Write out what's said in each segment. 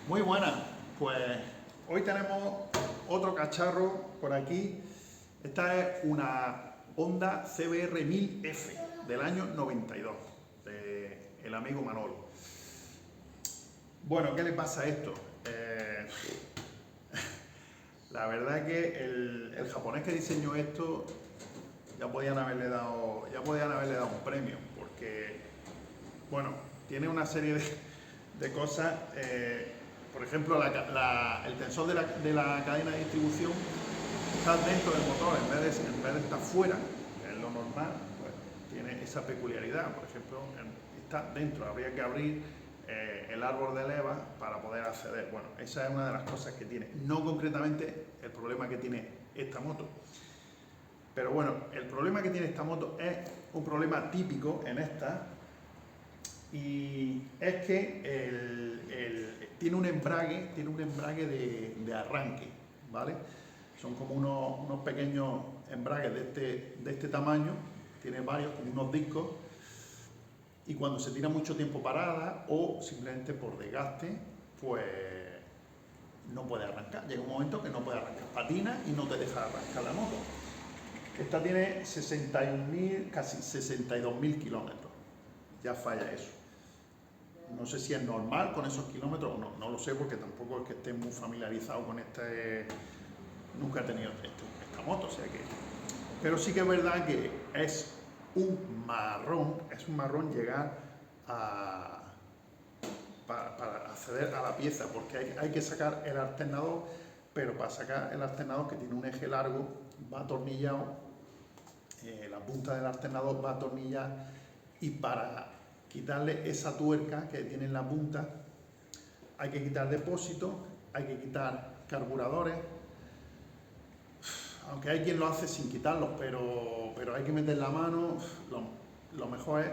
Muy buenas, pues hoy tenemos otro cacharro por aquí. Esta es una Honda CBR 1000F del año 92, del amigo Manolo. Bueno, ¿qué le pasa a esto? La verdad es que el japonés que diseñó esto ya podían haberle dado un premio, porque, bueno, tiene una serie de cosas. Por ejemplo, el tensor de la cadena de distribución está dentro del motor en vez de estar fuera, que es lo normal. Pues tiene esa peculiaridad. Por ejemplo, está dentro, habría que abrir el árbol de levas para poder acceder. Bueno, esa es una de las cosas que tiene, no concretamente el problema que tiene esta moto. Pero bueno, el problema que tiene esta moto es un problema típico en esta, y es que tiene un embrague de arranque, ¿vale? Son como unos pequeños embragues de este tamaño, tiene varios, como unos discos, y cuando se tira mucho tiempo parada o simplemente por desgaste, pues no puede arrancar. Llega un momento que no puede arrancar, patina y no te deja arrancar la moto. Esta tiene 61.000, casi 62.000 kilómetros, ya falla eso. No sé si es normal con esos kilómetros o no, no lo sé, porque tampoco es que esté muy familiarizado con nunca he tenido esta moto, o sea que... Pero sí que es verdad que es un marrón llegar para acceder a la pieza, porque hay que sacar el alternador, pero para sacar el alternador, que tiene un eje largo, va atornillado, la punta del alternador va atornillada, y para quitarle esa tuerca que tiene en la punta hay que quitar depósitos, hay que quitar carburadores, aunque hay quien lo hace sin quitarlos, pero hay que meter la mano. Lo mejor es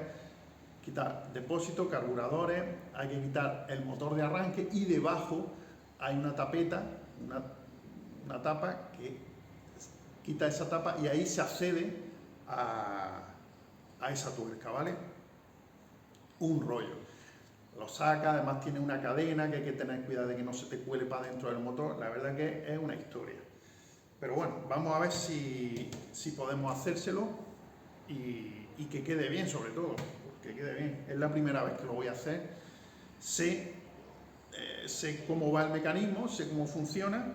quitar depósitos, carburadores, hay que quitar el motor de arranque, y debajo hay una tapeta, una tapa que quita esa tapa, y ahí se accede a esa tuerca, ¿vale? Un rollo. Lo saca, además tiene una cadena que hay que tener cuidado de que no se te cuele para dentro del motor. La verdad que es una historia. Pero bueno, vamos a ver si podemos hacérselo y que quede bien, sobre todo, que quede bien. Es la primera vez que lo voy a hacer. Sé cómo va el mecanismo, sé cómo funciona,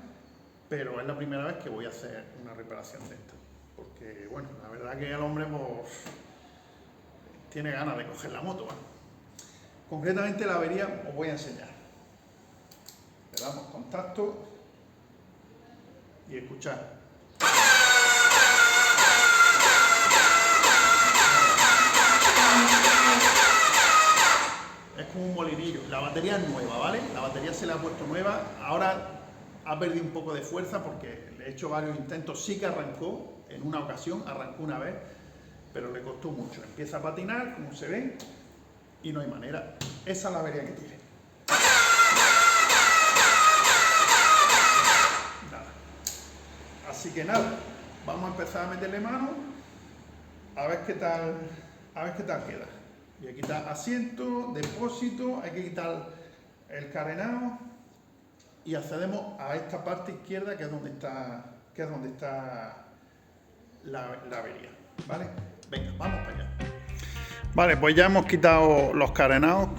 pero es la primera vez que voy a hacer una reparación de esta. Porque, bueno, la verdad que el hombre pues, tiene ganas de coger la moto, ¿vale? Concretamente la avería os voy a enseñar. Le damos contacto y escuchad. Es como un molinillo. La batería es nueva, ¿vale? La batería se la ha puesto nueva. Ahora ha perdido un poco de fuerza porque le he hecho varios intentos. Sí que arrancó en una ocasión, arrancó una vez, pero le costó mucho. Empieza a patinar, como se ve, y no hay manera. Esa es la avería que tiene. Nada. Así que nada, vamos a empezar a meterle mano a ver qué tal queda. Y hay que quitar asiento, depósito, hay que quitar el carenado, y accedemos a esta parte izquierda, que es donde está la avería, ¿vale? Venga, vamos para allá. Vale, pues ya hemos quitado los carenados.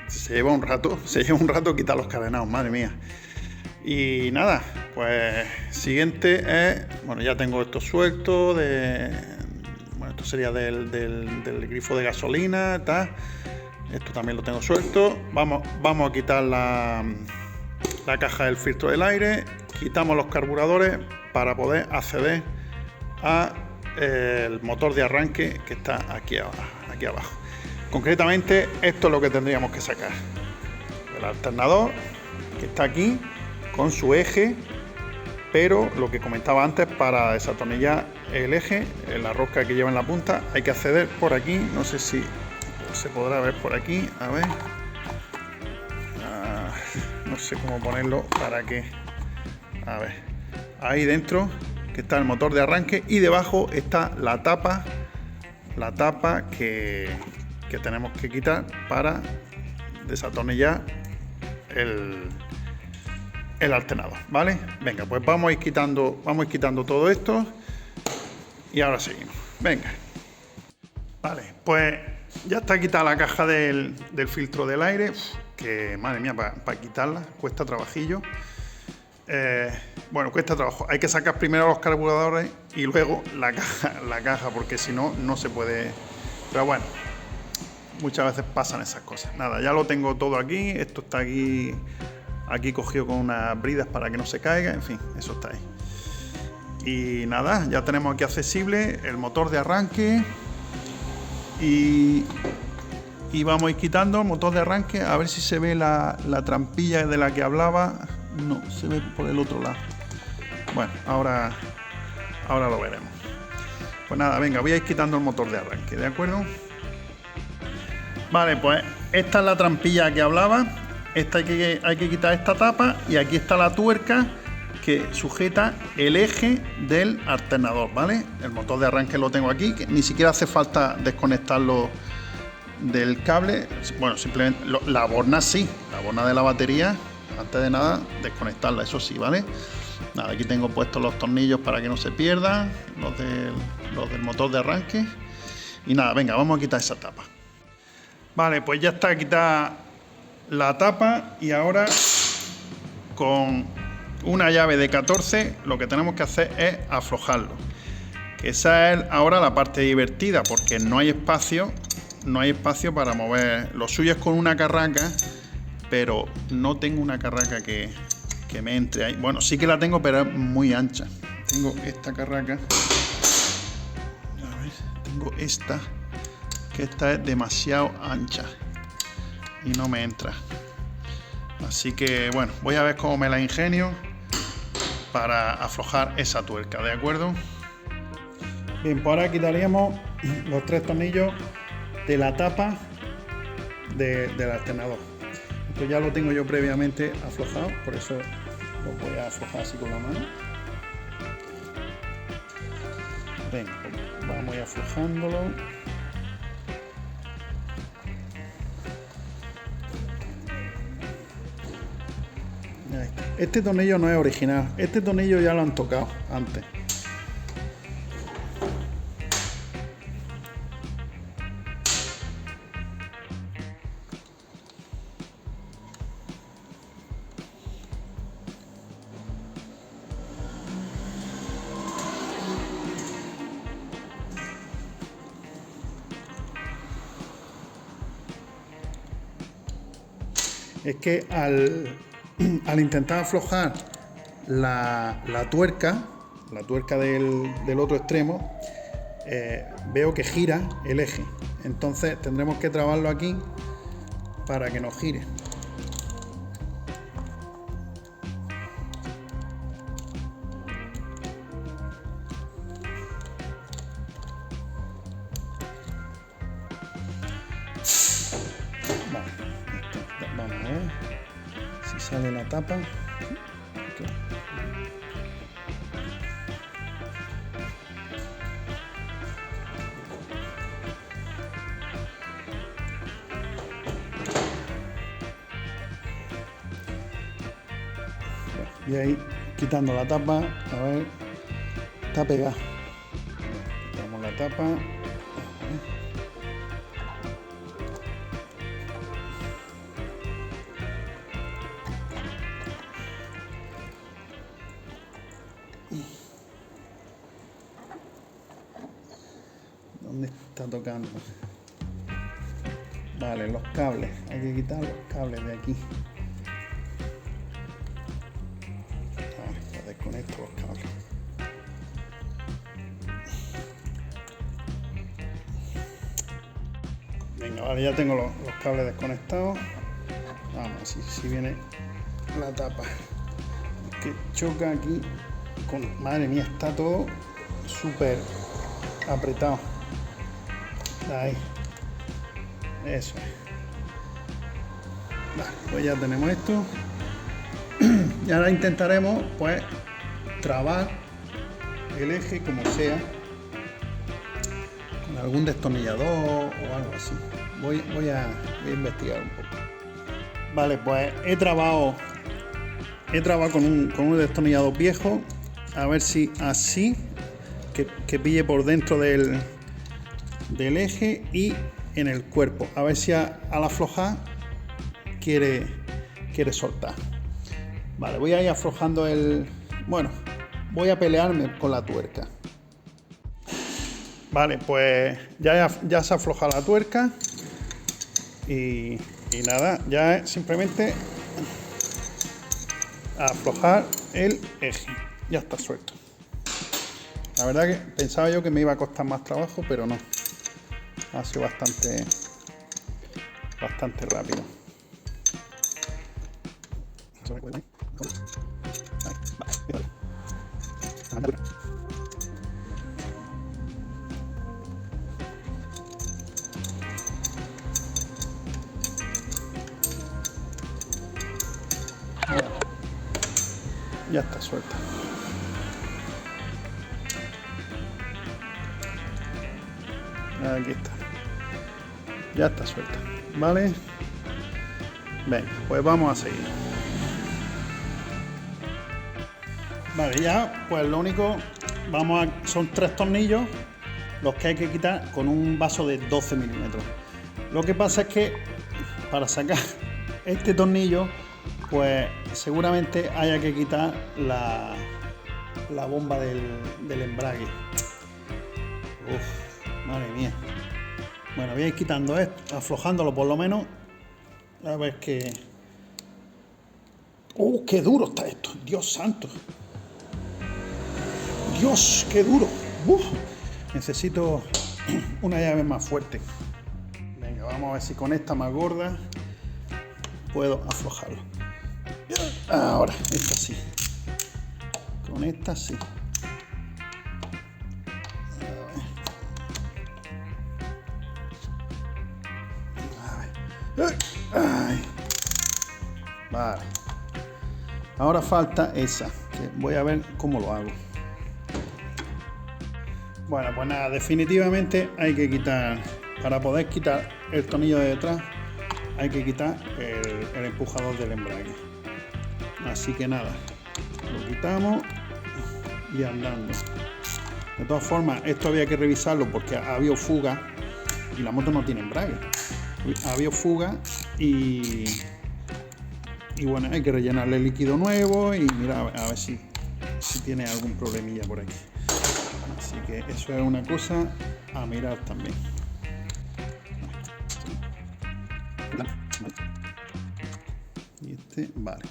Se lleva un rato quitar los carenados, madre mía. Y nada, pues siguiente es, bueno, ya tengo esto suelto, bueno, esto sería del grifo de gasolina, tal. Esto también lo tengo suelto. Vamos a quitar la caja del filtro del aire, quitamos los carburadores para poder acceder a el motor de arranque, que está aquí abajo. Concretamente, esto es lo que tendríamos que sacar: el alternador, que está aquí con su eje, pero lo que comentaba antes, para desatornillar el eje, la rosca que lleva en la punta, hay que acceder por aquí. No sé si se podrá ver por aquí, a ver, no sé cómo ponerlo para que, a ver, ahí dentro, que está el motor de arranque, y debajo está la tapa que tenemos que quitar para desatornillar el alternador, ¿vale? Venga, pues vamos a ir quitando todo esto y ahora seguimos. Venga. Vale, pues ya está quitada la caja del filtro del aire, que madre mía, para quitarla cuesta trabajillo. Bueno, cuesta trabajo. Hay que sacar primero los carburadores y luego la caja, porque si no, no se puede. Pero bueno, muchas veces pasan esas cosas. Nada, ya lo tengo todo aquí. Esto está aquí cogido con unas bridas para que no se caiga. En fin, eso está ahí. Y nada, ya tenemos aquí accesible el motor de arranque. Y vamos a ir quitando el motor de arranque. A ver si se ve la trampilla de la que hablaba. No, se ve por el otro lado. Bueno, ahora lo veremos. Pues nada, venga, voy a ir quitando el motor de arranque, ¿de acuerdo? Vale, pues esta es la trampilla que hablaba. Hay que quitar esta tapa y aquí está la tuerca que sujeta el eje del alternador, ¿vale? El motor de arranque lo tengo aquí, que ni siquiera hace falta desconectarlo del cable. Bueno, simplemente la borna sí, la borna de la batería, antes de nada desconectarla, eso sí, ¿vale? Nada, aquí tengo puestos los tornillos para que no se pierdan, los del motor de arranque. Y nada, venga, vamos a quitar esa tapa. Vale, pues ya está quitada la tapa y ahora con una llave de 14 lo que tenemos que hacer es aflojarlo. Que esa es ahora la parte divertida, porque no hay espacio para mover. Lo suyo es con una carraca, pero no tengo una carraca que me entre ahí. Bueno, sí que la tengo, pero es muy ancha. Tengo esta carraca. A ver, tengo esta, que esta es demasiado ancha y no me entra. Así que bueno, voy a ver cómo me la ingenio para aflojar esa tuerca, ¿de acuerdo? Bien, pues ahora quitaríamos los 3 tornillos de la tapa del alternador. Esto ya lo tengo yo previamente aflojado, por eso lo voy a aflojar así con la mano. Venga, vamos a ir aflojándolo. Este tornillo no es original, este tornillo ya lo han tocado antes. Es que al intentar aflojar la tuerca del otro extremo, veo que gira el eje. Entonces tendremos que trabarlo aquí para que nos gire. Vamos a ver si sale la tapa. Y ahí quitando la tapa, a ver, está pegada. Quitamos la tapa. ¿Dónde está tocando? Vale, los cables. Hay que quitar los cables de aquí. Desconecto los cables. Venga, vale, ya tengo los cables desconectados. Vamos, si viene la tapa que choca aquí con... Madre mía, está todo súper apretado. Ahí. Eso es. Vale, pues ya tenemos esto. Y ahora intentaremos pues trabar el eje como sea con algún destornillador o algo así. Voy a investigar un poco. Vale, pues he trabado con un destornillador viejo, a ver si así, que pille por dentro del eje y en el cuerpo, a ver si al aflojar quiere soltar. Vale, voy a ir aflojando voy a pelearme con la tuerca. Vale, pues ya se ha aflojado la tuerca y nada, ya es simplemente aflojar el eje. Ya está suelto. La verdad que pensaba yo que me iba a costar más trabajo, pero no. Ha sido bastante rápido. Ya está suelta. Aquí está. Ya está suelta. ¿Vale? Venga, pues vamos a seguir. Vale, ya, pues lo único, son 3 tornillos los que hay que quitar con un vaso de 12 milímetros. Lo que pasa es que para sacar este tornillo, pues seguramente haya que quitar la bomba del embrague. Uf, madre mía. Bueno, voy a ir quitando esto, aflojándolo por lo menos. A ver qué. ¡Qué duro está esto! ¡Dios santo! ¡Dios, qué duro! ¡Uf! Necesito una llave más fuerte. Venga, vamos a ver si con esta más gorda puedo aflojarlo. Ahora, esta sí. Con esta sí. Ay. Vale. Ahora falta esa, que voy a ver cómo lo hago. Bueno, pues nada, definitivamente hay que quitar, para poder quitar el tornillo de detrás, hay que quitar el empujador del embrague. Así que nada, lo quitamos y andando. De todas formas, esto había que revisarlo porque ha habido fuga y la moto no tiene embrague. Ha habido fuga y bueno, hay que rellenarle líquido nuevo y mirar a ver si tiene algún problemilla por aquí. Así que eso es una cosa a mirar también. Y vale.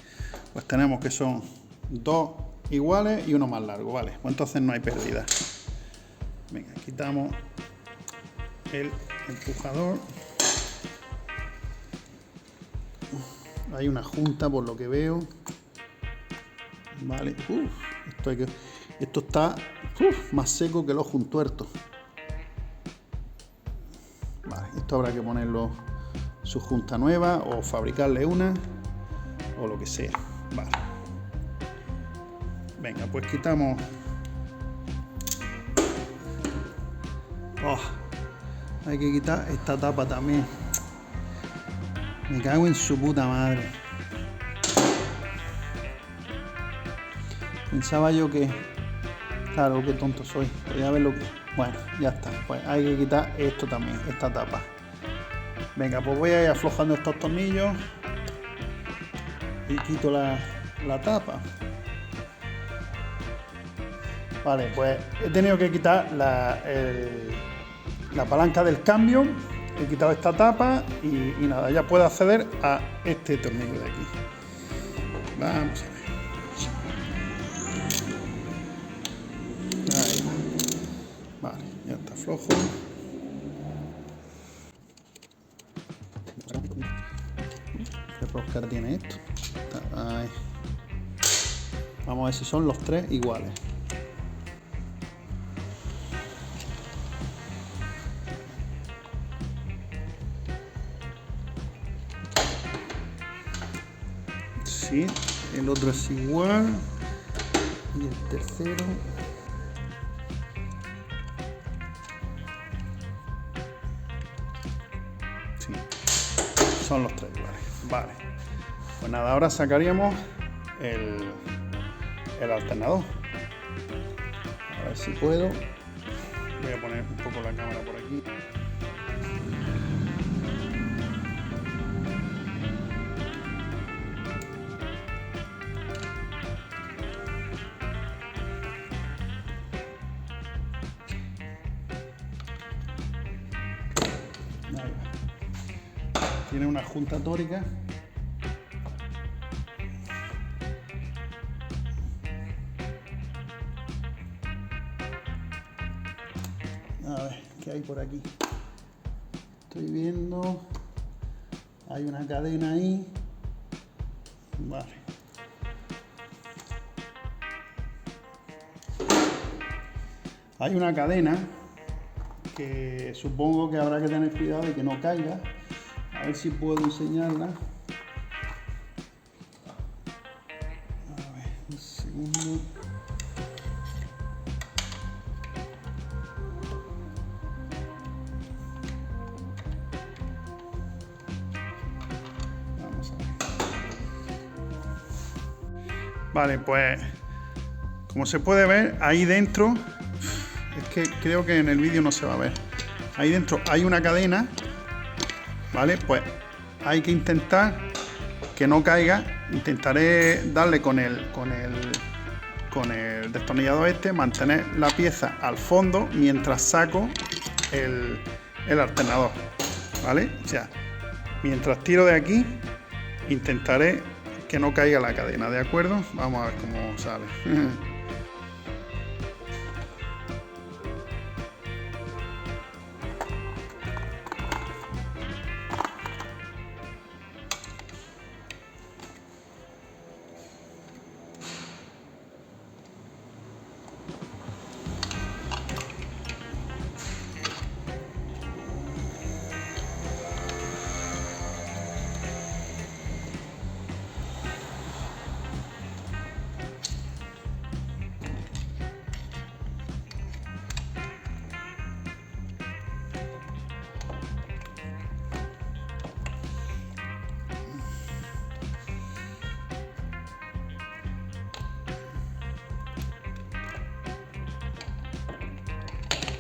Pues tenemos que son 2 iguales y uno más largo, vale. Pues entonces no hay pérdida. Venga, quitamos el empujador. Hay una junta por lo que veo. Vale. Esto está más seco que el ojo un tuerto. Vale, esto habrá que ponerlo su junta nueva o fabricarle una o lo que sea. Vale. Venga, pues quitamos. Hay que quitar esta tapa también. Me cago en su puta madre. Pensaba yo que... Claro, qué tonto soy. Podría ver lo que... Bueno, ya está. Pues hay que quitar esto también, esta tapa. Venga, pues voy a ir aflojando estos tornillos. Y quito la tapa. Vale, pues he tenido que quitar la palanca del cambio. He quitado esta tapa y nada, ya puedo acceder a este tornillo de aquí. Vamos a ver. Ahí va. Vale, ya está flojo. ¿Qué rosca tiene esto? Ahí. Vamos a ver si son los 3 iguales. Sí, el otro es igual y el tercero sí, son los 3 iguales. Vale, Pues nada, ahora sacaríamos el alternador. A ver si puedo. Voy a poner un poco la cámara por aquí. Tiene una junta tórica. A ver, ¿qué hay por aquí? Estoy viendo... Hay una cadena ahí. Vale. Hay una cadena que supongo que habrá que tener cuidado de que no caiga. A ver si puedo enseñarla. A ver, un segundo. Vamos a ver. Vale, pues como se puede ver, ahí dentro, es que creo que en el vídeo no se va a ver. Ahí dentro hay una cadena. ¿Vale? Pues hay que intentar que no caiga. Intentaré darle con el destornillador este, mantener la pieza al fondo mientras saco el alternador. ¿Vale? O sea, mientras tiro de aquí, intentaré que no caiga la cadena, ¿de acuerdo? Vamos a ver cómo sale.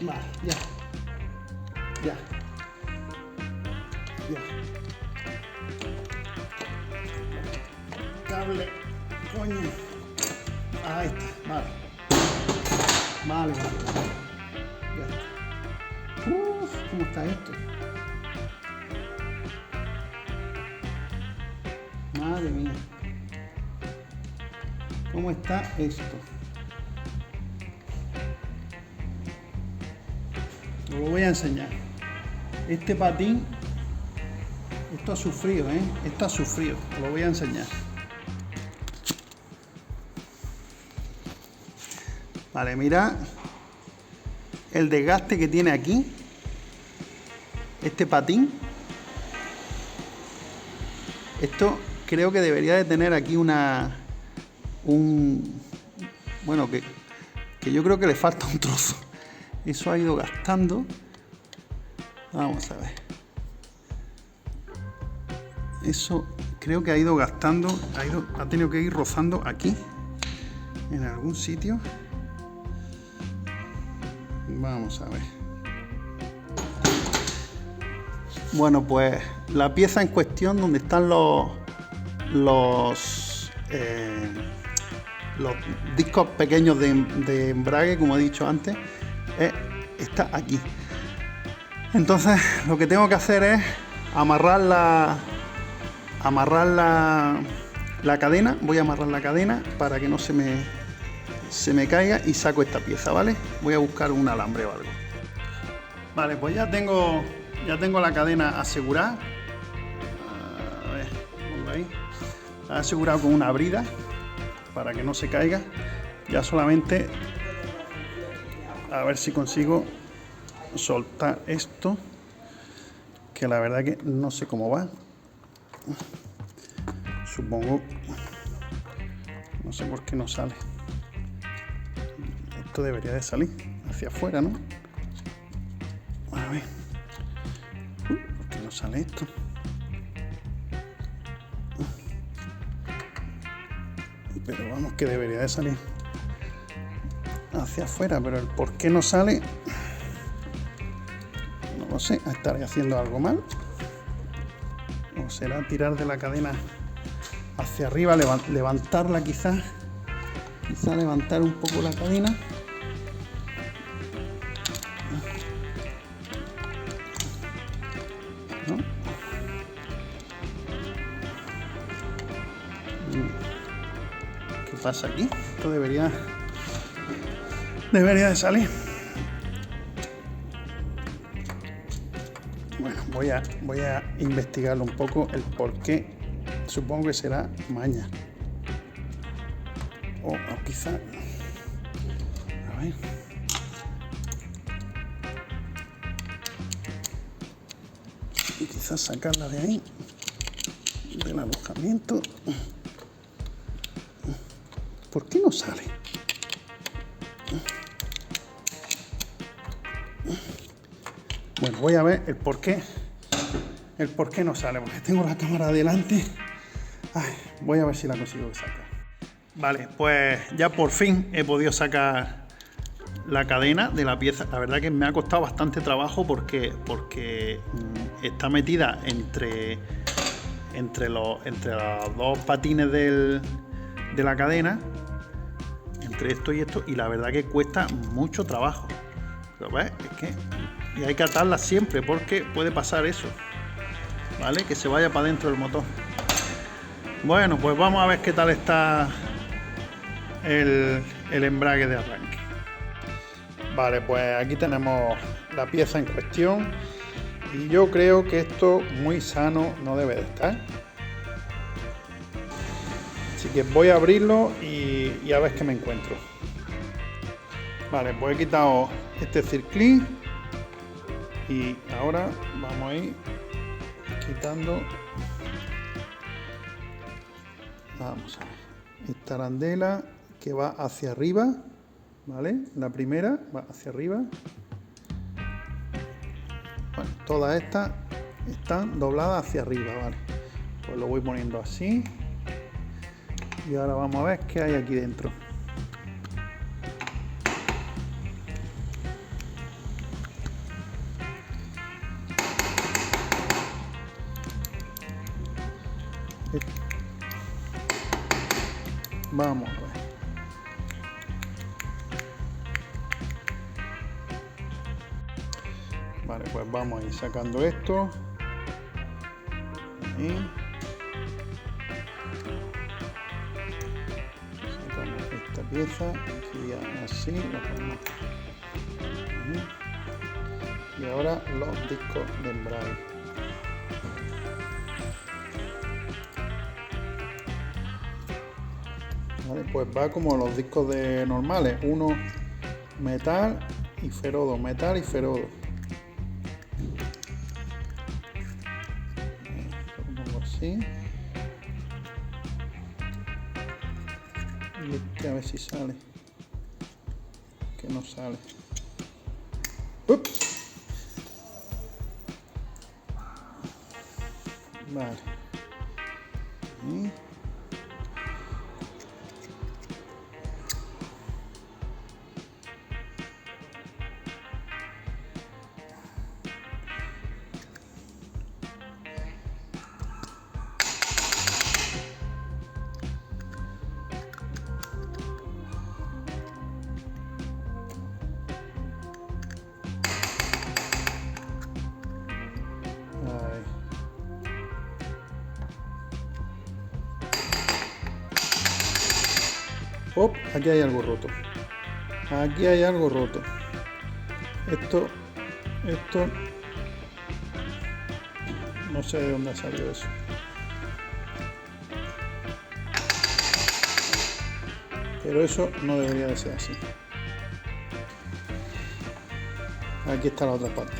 Vale, ya. Cable, coño. Ahí está, vale. Ya está. ¿Cómo está esto? Madre mía. ¿Cómo está esto? Os lo voy a enseñar. Este patín, esto ha sufrido, Esto ha sufrido. Os lo voy a enseñar. Vale, mirad el desgaste que tiene aquí. Este patín. Esto creo que debería de tener aquí bueno, que yo creo que le falta un trozo. Eso ha ido gastando. Vamos a ver. Eso creo que ha ido gastando. Ha tenido que ir rozando aquí. En algún sitio. Vamos a ver. Bueno, pues la pieza en cuestión donde están los discos pequeños de embrague, como he dicho antes, está aquí. Entonces lo que tengo que hacer es amarrar la cadena. Voy a amarrar la cadena para que no se me caiga y saco esta pieza, ¿vale? Voy a buscar un alambre o algo. Vale, pues ya tengo la cadena asegurada. A ver, pongo ahí. Está asegurado con una brida para que no se caiga. Ya solamente a ver si consigo soltar esto, que la verdad que no sé cómo va. Supongo, no sé por qué no sale. Esto debería de salir hacia afuera, ¿no? A ver. ¿Por qué no sale esto? pero vamos, que debería de salir hacia afuera, pero el por qué no sale no lo sé. ¿Estaré haciendo algo mal? ¿O será tirar de la cadena hacia arriba, levantarla quizá levantar un poco la cadena? ¿No? ¿Qué pasa aquí? Esto debería de salir. Bueno, voy a investigarlo un poco, el por qué. Supongo que será maña. O quizá... A ver. Y quizás sacarla de ahí, del alojamiento. ¿Por qué no sale? Bueno, voy a ver el por qué no sale, porque tengo la cámara adelante. Ay, voy a ver si la consigo sacar. Vale, pues ya por fin he podido sacar la cadena de la pieza. La verdad que me ha costado bastante trabajo porque está metida entre los dos patines de la cadena, entre esto y esto, y la verdad que cuesta mucho trabajo. Pero ves, es que y hay que atarla siempre porque puede pasar eso, ¿vale? Que se vaya para dentro del motor. Bueno, pues vamos a ver qué tal está el embrague de arranque. Vale, pues aquí tenemos la pieza en cuestión y yo creo que esto muy sano no debe de estar. Así que voy a abrirlo y a ver qué me encuentro. Vale, pues he quitado este circlín y ahora vamos a ir quitando. Vamos a ver. Esta arandela que va hacia arriba, ¿vale? La primera va hacia arriba. Bueno, todas estas están dobladas hacia arriba, ¿vale? Pues lo voy poniendo así. Y ahora vamos a ver qué hay aquí dentro. Vamos a ver. Vale, pues vamos a ir sacando esto. Y sacamos esta pieza. Aquí así lo ponemos. Y ahora los discos de embrague. Vale, pues va como los discos de normales, uno metal y ferodo, metal y ferodo. Lo pongo así. Y este a ver si sale. Que no sale. ¡Up! Vale. Y ¡oh! Aquí hay algo roto. Aquí hay algo roto. Esto no sé de dónde ha salido eso. Pero eso no debería de ser así. Aquí está la otra parte.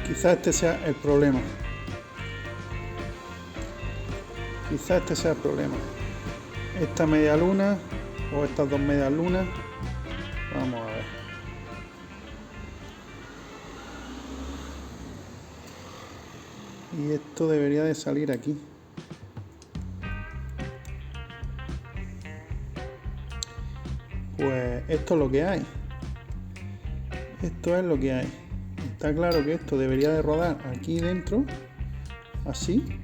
Quizás este sea el problema. Quizás este sea el problema. Esta media luna o estas dos medias lunas. Vamos a ver. Y esto debería de salir aquí. pues esto es lo que hay. Esto es lo que hay. Está claro que esto debería de rodar aquí dentro, así.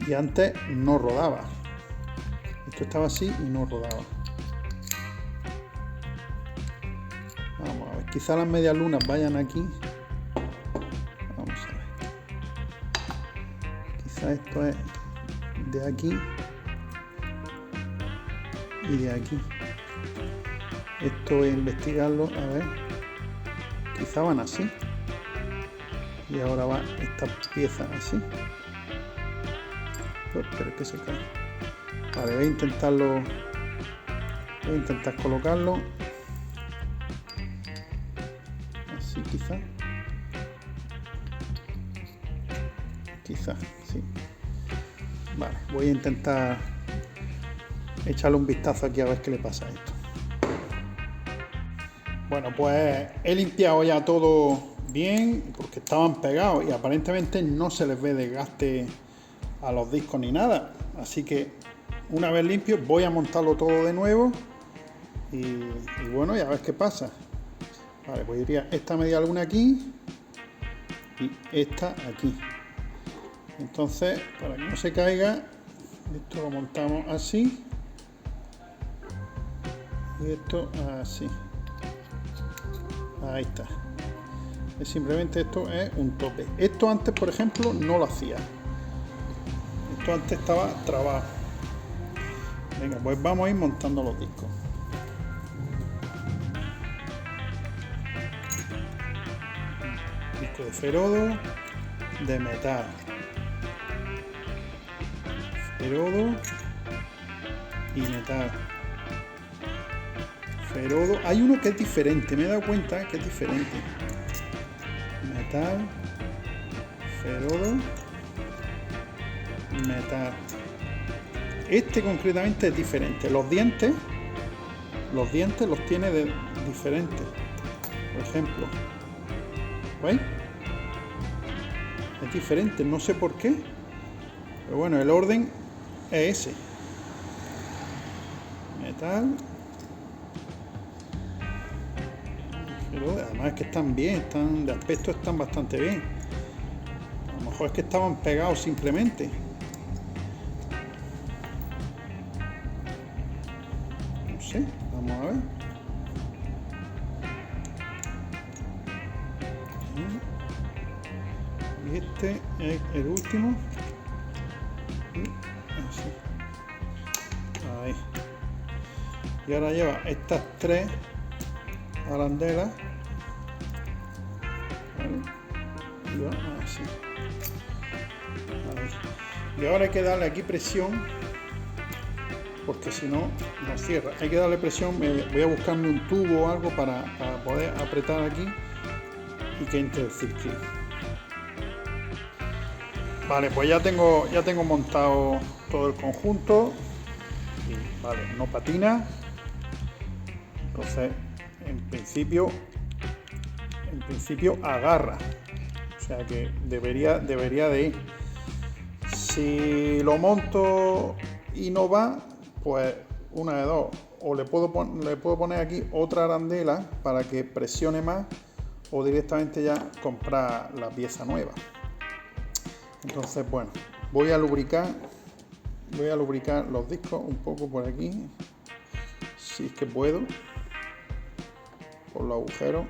Y antes no rodaba. Esto estaba así y no rodaba. Vamos a ver, quizá las medias lunas vayan aquí. Vamos a ver. Quizá esto es de aquí y de aquí. Esto voy a investigarlo, a ver. Quizá van así. Y ahora va esta pieza así. Pues espero que se cae. Vale, voy a intentarlo. Voy a intentar colocarlo. Así quizá. Quizá, sí. Vale, voy a intentar echarle un vistazo aquí a ver qué le pasa a esto. Bueno, pues he limpiado ya todo bien porque estaban pegados y aparentemente no se les ve desgaste a los discos ni nada. Así que una vez limpio voy a montarlo todo de nuevo y bueno, y a ver qué pasa. Vale, pues iría esta media luna aquí y esta aquí. Entonces, para que no se caiga, esto lo montamos así y esto así. Ahí está. Simplemente esto es un tope. Esto antes, por ejemplo, no lo hacía. Esto antes estaba trabado. Venga, pues vamos a ir montando los discos. Disco de ferodo, de metal. Ferodo y metal. Ferodo. Hay uno que es diferente, me he dado cuenta que es diferente. Metal, ferodo, metal. Este concretamente es diferente. Los dientes los tiene de diferentes. Por ejemplo, ¿veis? Es diferente, no sé por qué. Pero bueno, el orden es ese. Metal. Pero además es que están bien, de aspecto están bastante bien. A lo mejor es que estaban pegados simplemente. No sé, vamos a ver. Y este es el último. Y así. Ahí. Y ahora lleva estas tres arandelas. ¿Vale? Y va así. Ahí. Y ahora hay que darle aquí presión, porque si no, no cierra. Hay que darle presión. Voy a buscarme un tubo o algo para poder apretar aquí y que entre el circuito. Vale, pues ya tengo montado todo el conjunto. Y, vale, no patina. Entonces, en principio agarra. O sea que debería de ir. Si lo monto y no va, pues una de dos. O le puedo poner aquí otra arandela para que presione más, o directamente ya comprar la pieza nueva. Entonces, bueno, voy a lubricar los discos un poco por aquí, si es que puedo, por los agujeros.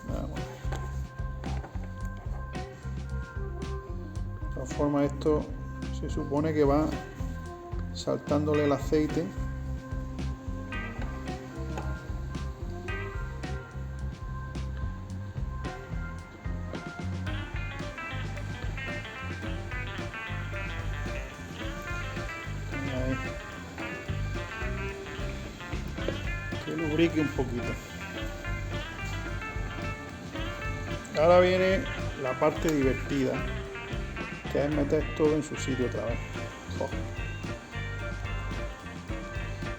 Vamos. De todas formas, esto se supone que va saltándole el aceite. Que lubrique un poquito. Ahora viene la parte divertida, que es meter todo en su sitio otra vez. Oh.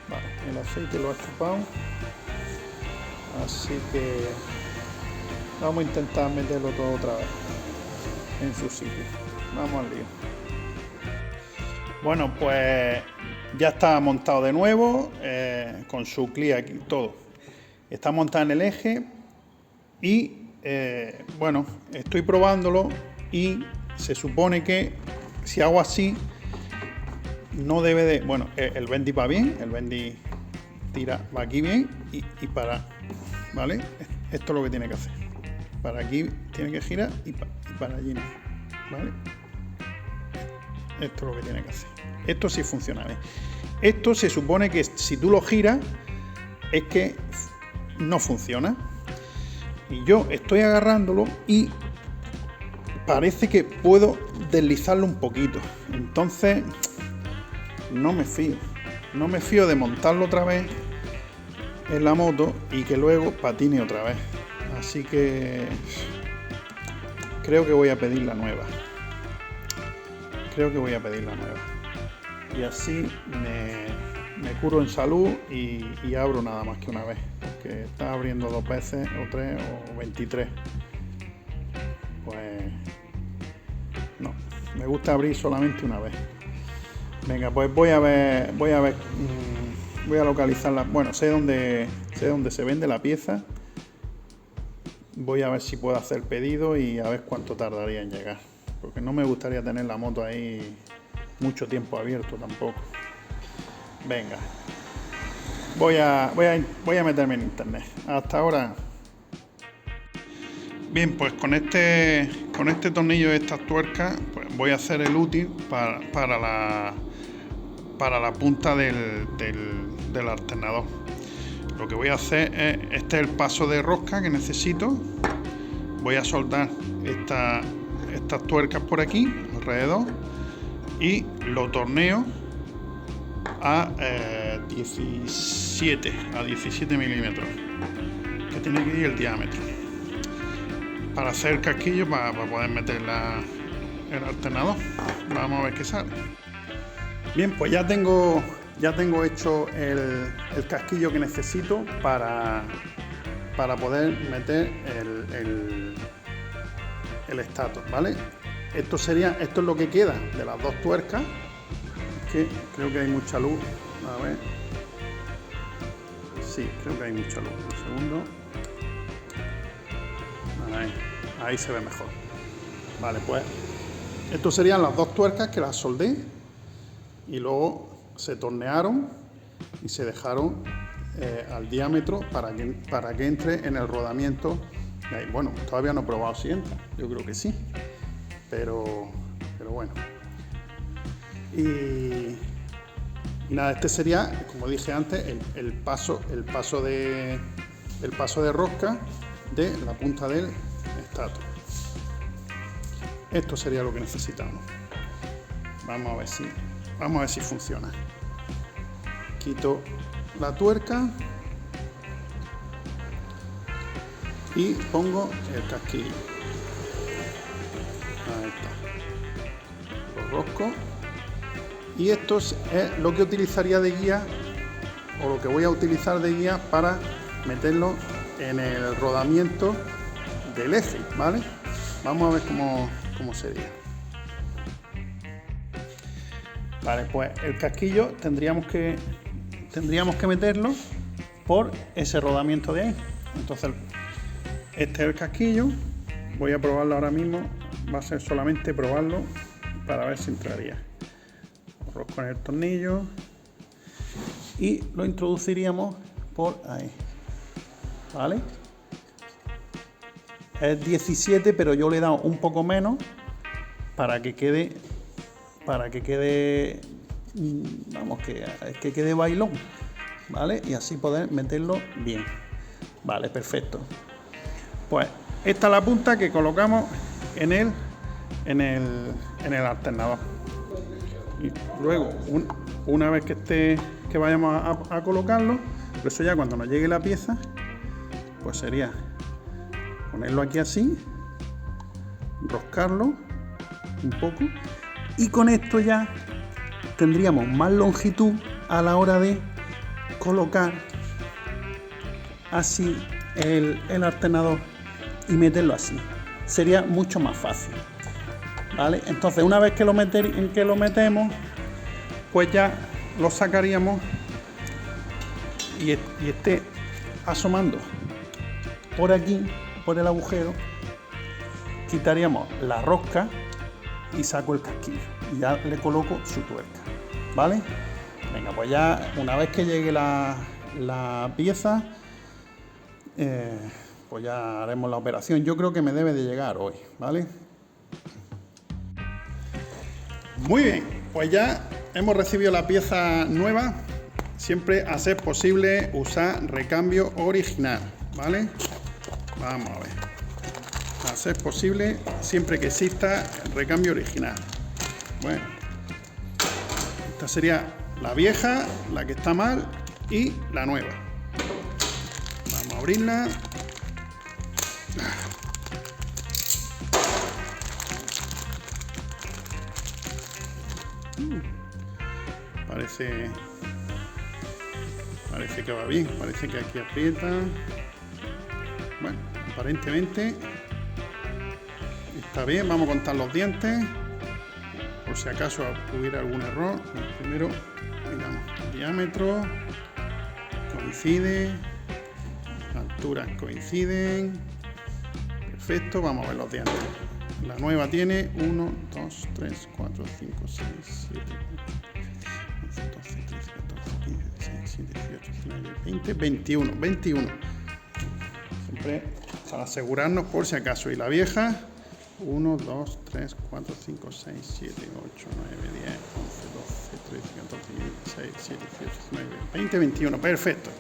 Vale, el aceite lo ha chupado, así que vamos a intentar meterlo todo otra vez en su sitio. vamos al lío. Bueno, pues ya está montado de nuevo, con su clic aquí, todo. Está montado en el eje y, bueno, estoy probándolo y se supone que si hago así, no debe de... Bueno, el bendy va bien, el bendy tira, va aquí bien y para, ¿vale? Esto es lo que tiene que hacer. Para aquí tiene que girar y para allí no, ¿vale? Esto es lo que tiene que hacer. Esto sí funciona bien. Esto se supone que si tú lo giras es que no funciona. Y yo estoy agarrándolo y parece que puedo deslizarlo un poquito. Entonces no me fío. No me fío de montarlo otra vez en la moto y que luego patine otra vez. Así que creo que voy a pedir la nueva. Y así me curo en salud y abro nada más que una vez. Porque está abriendo 2 veces o 3 o 23. Pues no, me gusta abrir solamente una vez. Venga, pues voy a localizarla. Bueno, sé dónde se vende la pieza. Voy a ver si puedo hacer pedido y a ver cuánto tardaría en llegar. Porque no me gustaría tener la moto ahí mucho tiempo abierto tampoco. Venga. Voy a meterme en internet. Hasta ahora. Bien, pues con este tornillo de estas tuercas, pues voy a hacer el útil para la punta del alternador. Lo que voy a hacer es, este es el paso de rosca que necesito. Voy a soltar estas tuercas por aquí, alrededor, y lo torneo a 17 milímetros, que tiene que ir el diámetro, para hacer el casquillo para poder meter el alternador. Vamos a ver qué sale. Bien, pues ya tengo hecho el casquillo que necesito para poder meter el estator, ¿vale? Esto es lo que queda de las 2 tuercas. Que creo que hay mucha luz. A ver. Sí, creo que hay mucha luz. Un segundo. Ahí se ve mejor. Vale, pues estos serían las 2 tuercas que las soldé y luego se tornearon y se dejaron al diámetro para que entre en el rodamiento. Bueno, todavía no he probado si entra. Yo creo que sí. Pero bueno. Y nada, este sería, como dije antes, el paso de rosca de la punta del estator. Esto sería lo que necesitamos. Vamos a ver si funciona. Quito la tuerca y pongo el casquillo. Ahí está. Lo rosco. Y esto es lo que utilizaría de guía, o lo que voy a utilizar de guía para meterlo en el rodamiento del eje, ¿vale? Vamos a ver cómo sería. Vale, pues el casquillo tendríamos que meterlo por ese rodamiento de ahí. Entonces, este es el casquillo. Voy a probarlo ahora mismo. Va a ser solamente probarlo para ver si entraría. Con el tornillo y lo introduciríamos por ahí, ¿vale? Es 17, pero yo le he dado un poco menos para que quede vamos, que quede bailón, ¿vale? Y así poder meterlo bien. Vale, perfecto. Pues esta es la punta que colocamos en el alternador. Y luego, una vez que vayamos a colocarlo, por eso ya cuando nos llegue la pieza, pues sería ponerlo aquí así, roscarlo un poco, y con esto ya tendríamos más longitud a la hora de colocar así el alternador y meterlo así. Sería mucho más fácil, ¿vale? Entonces una vez que lo metemos, pues ya lo sacaríamos y esté asomando por aquí, por el agujero, quitaríamos la rosca y saco el casquillo y ya le coloco su tuerca, ¿vale? Venga, pues ya una vez que llegue la pieza, pues ya haremos la operación. Yo creo que me debe de llegar hoy, ¿vale? Muy bien, pues ya hemos recibido la pieza nueva. Siempre a ser posible usar recambio original, ¿vale? Vamos a ver. A ser posible, siempre que exista recambio original. Bueno, esta sería la vieja, la que está mal, y la nueva. Vamos a abrirla. Parece que va bien, parece que aquí aprieta. Bueno, aparentemente está bien. Vamos a contar los dientes por si acaso hubiera algún error. Primero miramos el diámetro, coincide, alturas coinciden, perfecto. Vamos a ver los dientes. La nueva tiene 1, 2, 3, 4, 5, 6, 7, 8, 12, 13, 14, 15, 16, 17, 18, 19, 20, 21. Siempre para asegurarnos por si acaso. Y la vieja, 1, 2, 3, 4, 5, 6, 7, 8, 9, 10, 11, 12, 13, 14, 16, 17, 18, 19, 20, 21. Perfecto.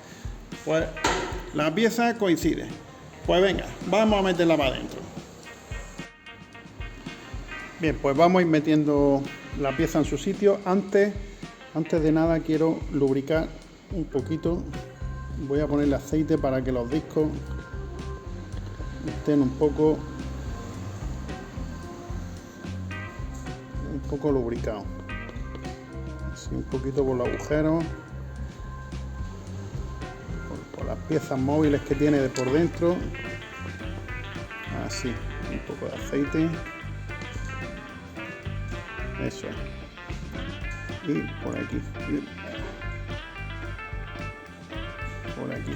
Pues la pieza coincide. Pues venga, vamos a meterla para adentro. Bien, pues vamos a ir metiendo la pieza en su sitio. Antes de nada quiero lubricar un poquito. Voy a ponerle aceite para que los discos estén un poco lubricados. Así un poquito por los agujeros, por las piezas móviles que tiene de por dentro. Así, un poco de aceite. Eso es. Y por aquí. Por aquí.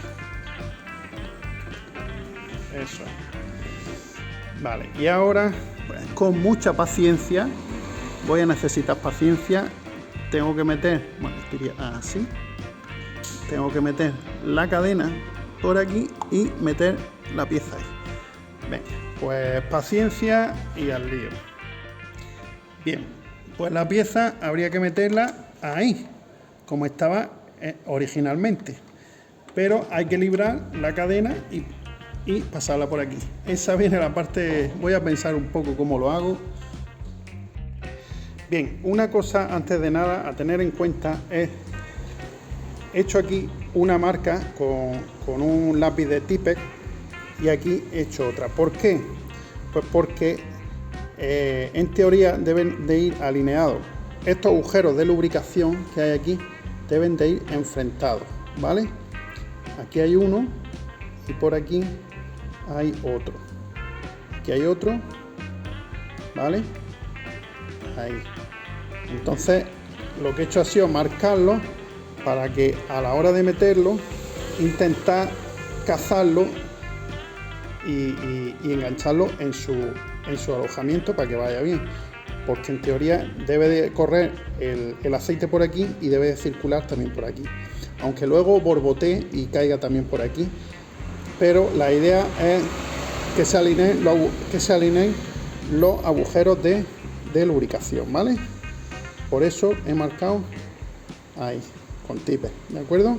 Eso es. Vale, y ahora, pues, con mucha paciencia, voy a necesitar paciencia. Tengo que meter, bueno, diría así. Tengo que meter la cadena por aquí y meter la pieza ahí. Venga, pues paciencia y al lío. Bien, pues la pieza habría que meterla ahí, como estaba originalmente. Pero hay que librar la cadena y pasarla por aquí. Esa viene la parte, voy a pensar un poco cómo lo hago. Bien, una cosa antes de nada a tener en cuenta es, he hecho aquí una marca con un lápiz de Tipex y aquí he hecho otra. ¿Por qué? Pues porque en teoría deben de ir alineados. Estos agujeros de lubricación que hay aquí deben de ir enfrentados, ¿vale? Aquí hay uno y por aquí hay otro. Aquí hay otro, ¿vale? Ahí. Entonces lo que he hecho ha sido marcarlo para que a la hora de meterlo intentar cazarlo y engancharlo en su alojamiento para que vaya bien, porque en teoría debe de correr el aceite por aquí y debe de circular también por aquí, aunque luego borbotee y caiga también por aquí, pero la idea es que se alineen los agujeros de lubricación, ¿vale? Por eso he marcado ahí con Tipex, ¿de acuerdo?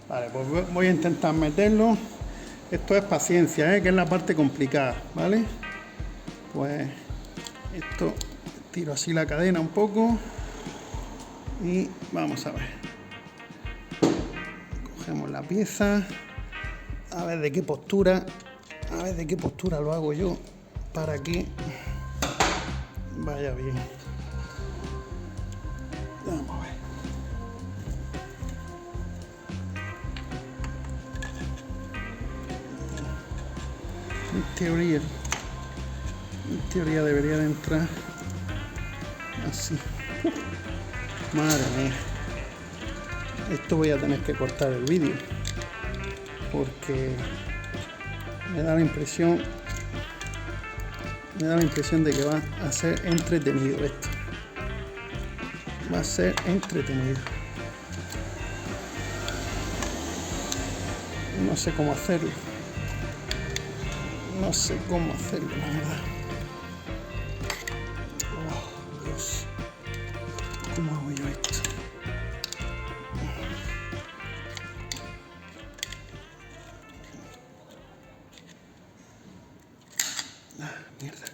Vale, pues voy a intentar meterlo. Esto es paciencia, que es la parte complicada, ¿vale? Pues esto, tiro así la cadena un poco y vamos a ver. Cogemos la pieza, a ver de qué postura lo hago yo para que vaya bien. Vamos a ver. En teoría En teoría debería de entrar así. Madre mía. Esto voy a tener que cortar el vídeo porque me da la impresión de que va a ser entretenido esto. Va a ser entretenido. No sé cómo hacerlo. No sé cómo hacerlo, la verdad. Oh, Dios. ¿Cómo hago yo esto? Ah, mierda.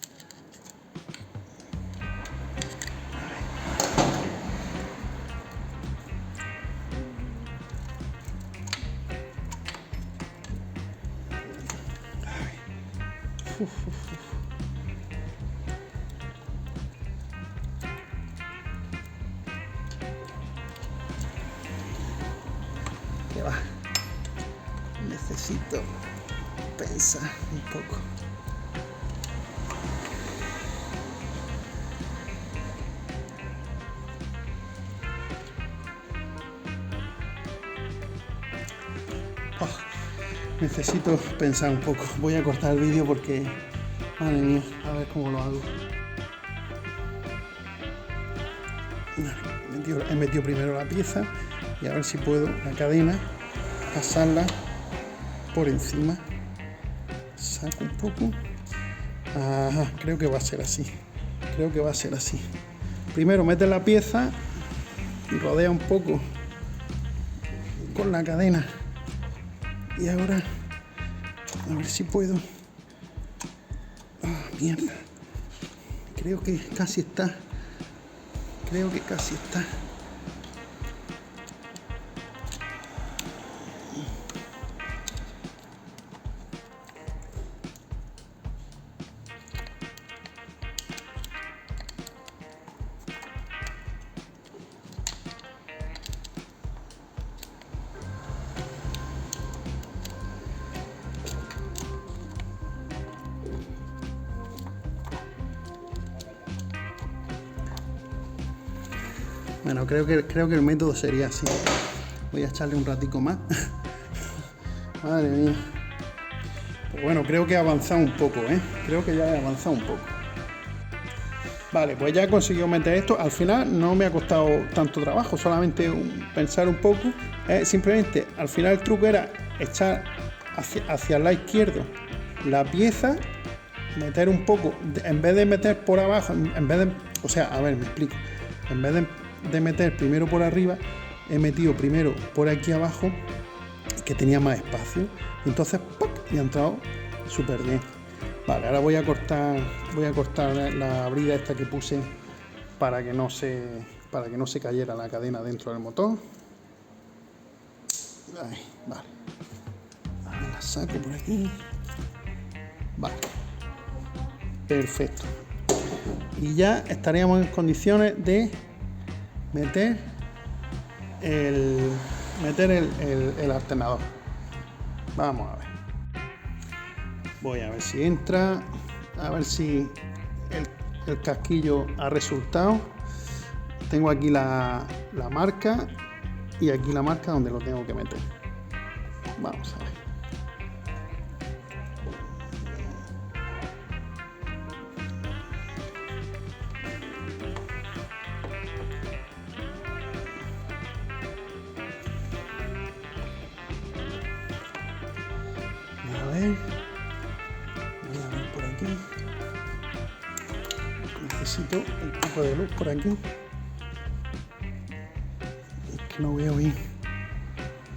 Que va. Necesito pensar un poco. Oh, necesito pensar un poco. Voy a cortar el vídeo porque, madre mía, a ver cómo lo hago. He metido primero la pieza y a ver si puedo la cadena pasarla por encima. Saco un poco. Ajá, creo que va a ser así. Creo que va a ser así. Primero metes la pieza y rodea un poco con la cadena. Y ahora a ver si puedo. Ah, mierda. Creo que casi está. Creo que casi está. Bueno, creo que el método sería así. Voy a echarle un ratico más. Madre mía. Pues bueno, creo que he avanzado un poco, ¿eh? Creo que ya he avanzado un poco. Vale, pues ya he conseguido meter esto. Al final no me ha costado tanto trabajo, solamente pensar un poco. Simplemente, al final el truco era echar hacia el lado izquierdo la pieza, meter un poco, en vez de meter por abajo, o sea, a ver, me explico. En vez de meter primero por arriba, he metido primero por aquí abajo, que tenía más espacio. Entonces, ¡puc!, y ha entrado súper bien. Vale, ahora voy a cortar la brida esta que puse para que no se cayera la cadena dentro del motor. Ahí, vale. Ahora la saco por aquí. Vale. Perfecto. Y ya estaríamos en condiciones de meter el alternador. Vamos a ver. Voy a ver si entra, a ver si el casquillo ha resultado. Tengo aquí la marca y aquí la marca donde lo tengo que meter. Vamos a ver. Voy a ver por aquí. Necesito un poco de luz por aquí. Es que no veo bien.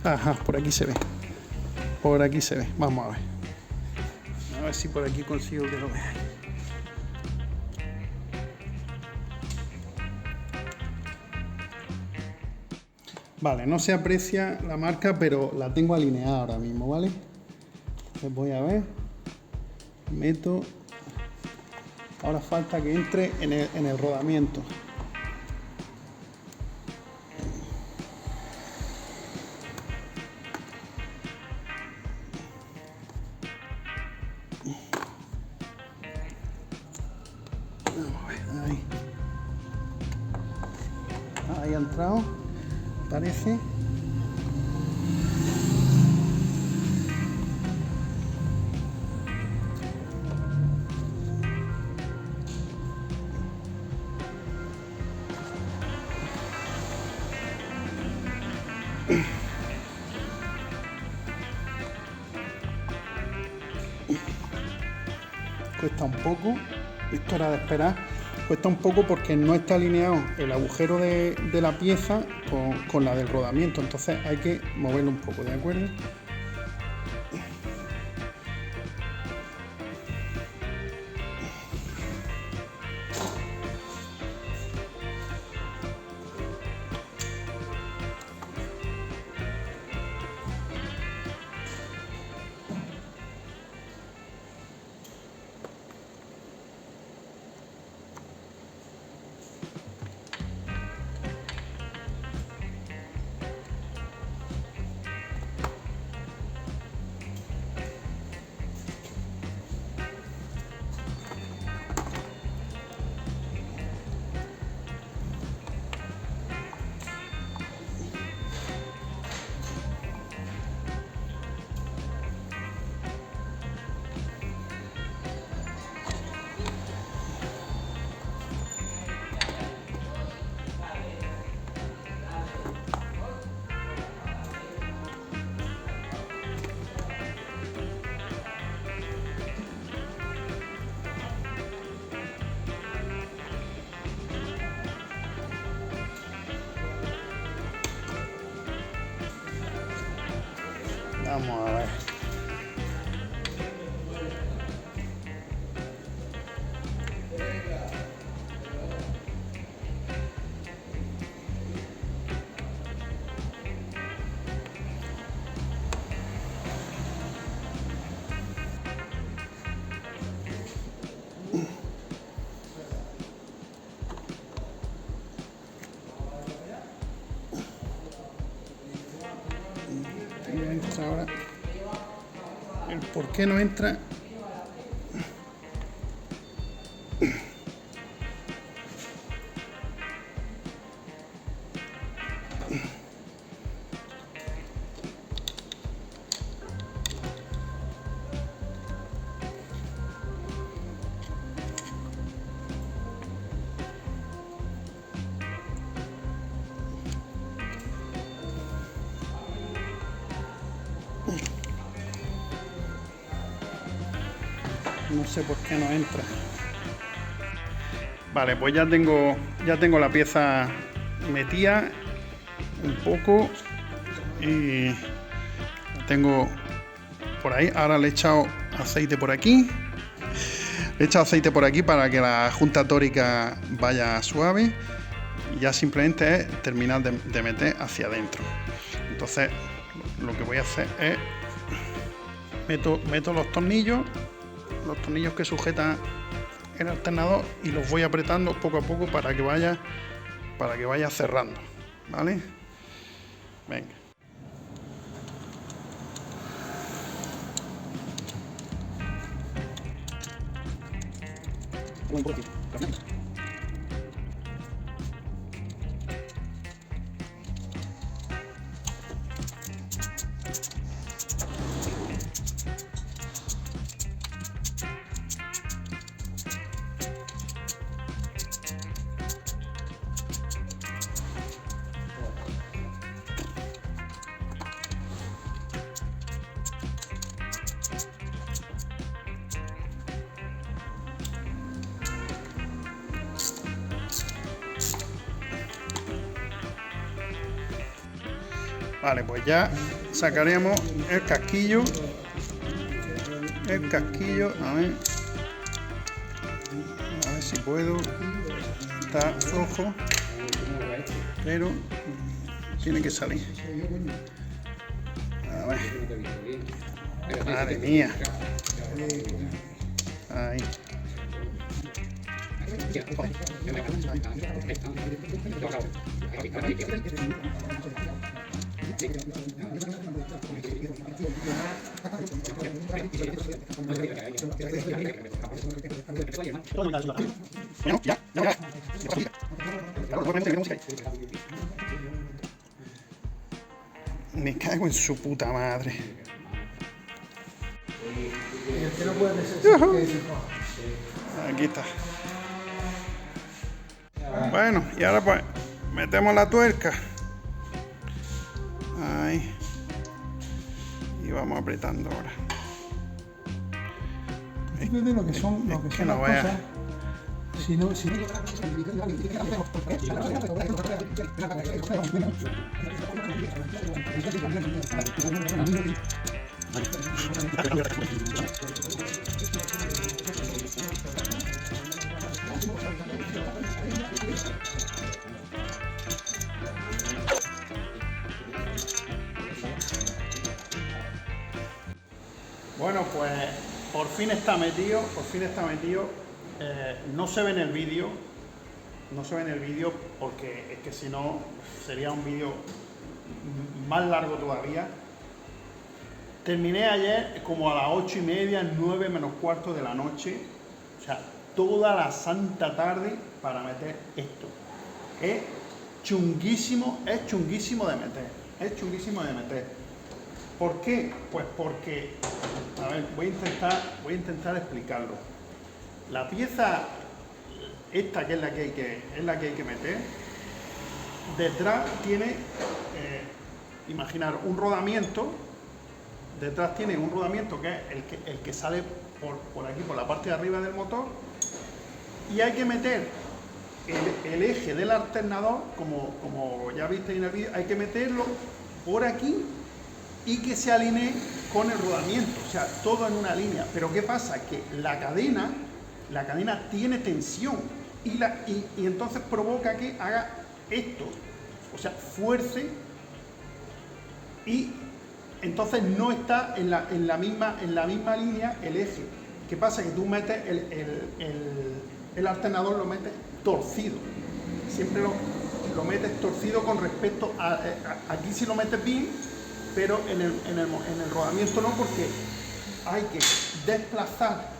Ajá, por aquí se ve. Por aquí se ve. Vamos a ver. A ver si por aquí consigo que lo veáis. Vale, no se aprecia la marca, pero la tengo alineada ahora mismo, ¿vale? Pues voy a ver. Meto. Ahora falta que entre en el rodamiento. entrado, parece. Cuesta un poco, esto era de esperar, cuesta un poco porque no está alineado el agujero de la pieza con la del rodamiento, entonces hay que moverlo un poco, ¿de acuerdo? Vamos a ver. Entra ahora. El por qué no entra. No sé por qué no entra. Vale, pues ya tengo la pieza metida un poco y la tengo por ahí. Ahora le he echado aceite por aquí. Le he echado aceite por aquí para que la junta tórica vaya suave. Y ya simplemente es terminar de meter hacia adentro. Entonces lo que voy a hacer es meto los tornillos que sujetan el alternador y los voy apretando poco a poco para que vaya cerrando, ¿vale? Venga. Vale, pues ya sacaremos el casquillo. A ver si puedo. Está flojo, pero tiene que salir. A ver. Madre mía. Ahí. Bueno, ya. Me cago en su puta madre. Aquí está. Bueno, y ahora pues metemos la tuerca. Ahí. Y vamos apretando ahora. De lo que son, lo que son no las vaya. cosas. Si no, Bueno, pues por fin está metido, no se ve en el vídeo, porque es que si no sería un vídeo más largo todavía. Terminé ayer como a las 8:30, 9 menos cuarto de la noche, o sea, toda la santa tarde para meter esto. Es chunguísimo de meter, ¿Por qué? Pues porque, a ver, voy a intentar explicarlo. La pieza esta, que es la que hay que meter, detrás tiene, imaginar un rodamiento. Detrás tiene un rodamiento que es el que sale por aquí, por la parte de arriba del motor, y hay que meter el eje del alternador, como ya visteis en el vídeo, hay que meterlo por aquí y que se alinee con el rodamiento, o sea, todo en una línea. Pero ¿qué pasa? Que la cadena tiene tensión y entonces provoca que haga esto, o sea, fuerce, y entonces no está en la misma línea el eje. ¿Qué pasa? Que tú metes el alternador, lo metes torcido, siempre lo metes torcido con respecto a aquí sí lo metes bien, pero en el rodamiento no, porque hay que desplazar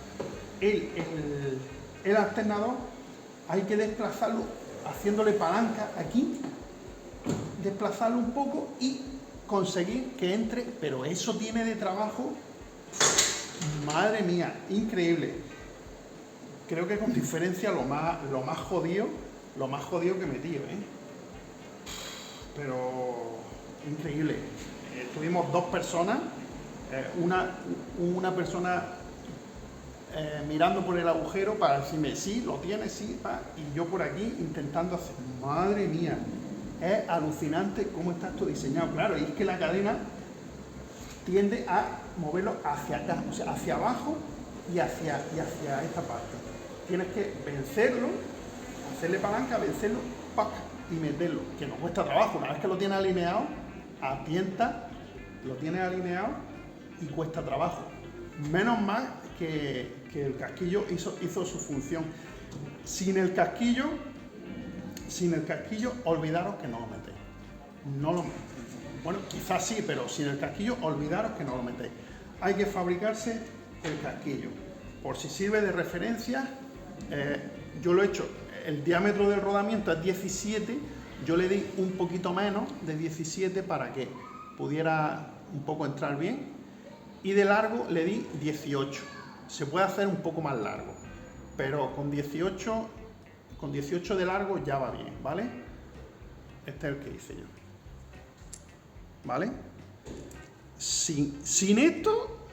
el alternador, hay que desplazarlo haciéndole palanca aquí, desplazarlo un poco y conseguir que entre, pero eso tiene de trabajo, madre mía, increíble. Creo que con diferencia lo más jodido que metí, pero increíble. Tuvimos dos personas, una persona mirando por el agujero para decirme, sí, lo tienes, sí, y yo por aquí intentando hacer, madre mía, es alucinante cómo está esto diseñado. Claro, y es que la cadena tiende a moverlo hacia acá, o sea, hacia abajo y hacia esta parte. Tienes que vencerlo, hacerle palanca, vencerlo, ¡pac!, y meterlo, que no cuesta trabajo. Una vez que lo tienes alineado, a tienta, lo tienes alineado y cuesta trabajo. Menos mal que el casquillo hizo su función. Sin el casquillo, olvidaros que no lo metéis. Bueno, quizás sí, pero sin el casquillo, olvidaros que no lo metéis. Hay que fabricarse el casquillo. Por si sirve de referencia, yo lo he hecho, el diámetro del rodamiento es 17, yo le di un poquito menos de 17 para que pudiera un poco entrar bien, y de largo le di 18. Se puede hacer un poco más largo, pero con 18 de largo ya va bien, ¿vale? Este es el que hice yo, ¿vale? Sin esto,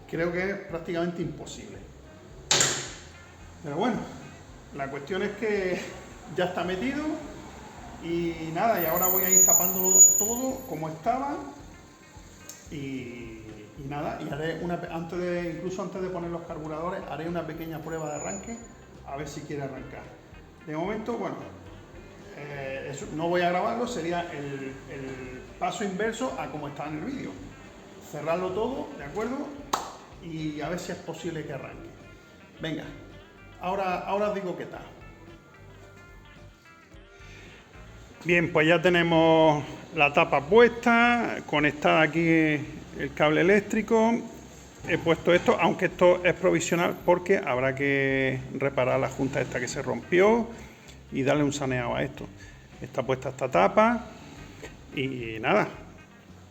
creo que es prácticamente imposible. Pero bueno, la cuestión es que ya está metido y nada, y ahora voy a ir tapándolo todo como estaba y nada, y haré incluso antes de poner los carburadores, haré una pequeña prueba de arranque a ver si quiere arrancar. De momento, bueno, eso no voy a grabarlo, sería el paso inverso a como está en el vídeo. Cerrarlo todo, ¿de acuerdo? Y a ver si es posible que arranque. Venga, ahora os digo qué tal. Bien, pues ya tenemos la tapa puesta, conectada aquí el cable eléctrico. He puesto esto, aunque esto es provisional porque habrá que reparar la junta esta que se rompió y darle un saneado a esto. Está puesta esta tapa y nada,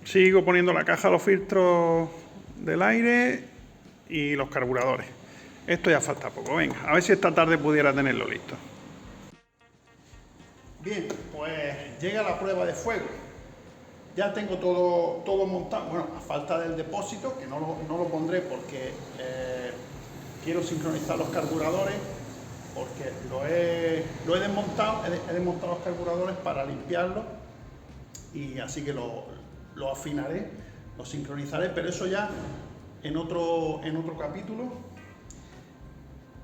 sigo poniendo la caja, los filtros del aire y los carburadores. Esto ya falta poco, venga, a ver si esta tarde pudiera tenerlo listo. Bien, pues llega la prueba de fuego. Ya tengo todo montado, bueno, a falta del depósito, que no lo pondré porque quiero sincronizar los carburadores, porque lo he desmontado, he desmontado los carburadores para limpiarlos, y así que lo afinaré, lo sincronizaré, pero eso ya en otro capítulo.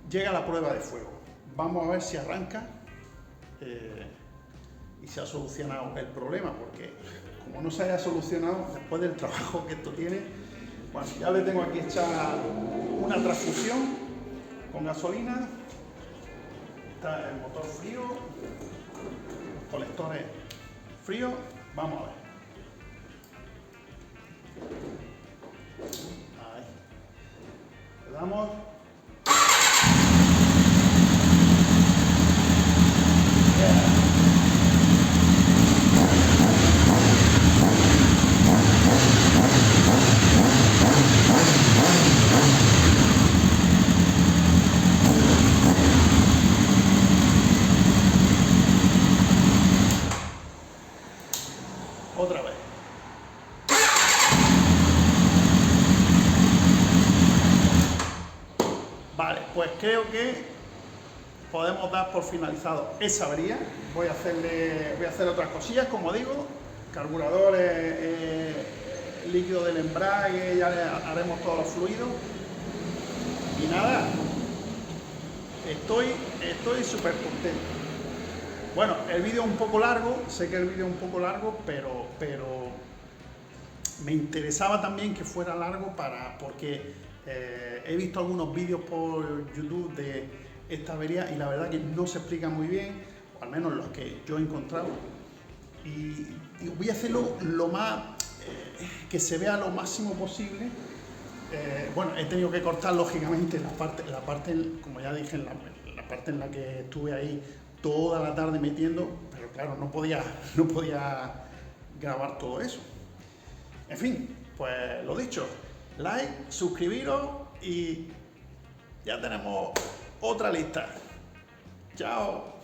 Llega la prueba de fuego. Vamos a ver si arranca y se ha solucionado el problema, porque como no se haya solucionado después del trabajo que esto tiene, bueno, ya le tengo aquí hecha una transfusión con gasolina, está el motor frío, los colectores fríos, vamos a ver. Ahí. Le damos. Otra vez. Vale, pues creo que podemos dar por finalizado esa avería. Voy a hacer otras cosillas, como digo, carburadores, líquido del embrague, ya le haremos todos los fluidos. Y nada, estoy súper contento. Bueno, el vídeo es un poco largo, sé que el vídeo es un poco largo, pero me interesaba también que fuera largo porque he visto algunos vídeos por YouTube de esta avería y la verdad que no se explica muy bien, o al menos los que yo he encontrado, y voy a hacerlo lo más, que se vea lo máximo posible. Bueno, he tenido que cortar lógicamente la parte, como ya dije, la parte en la que estuve ahí toda la tarde metiendo, pero claro, no podía grabar todo eso. En fin, pues lo dicho, like, suscribiros y ya tenemos otra lista. Chao.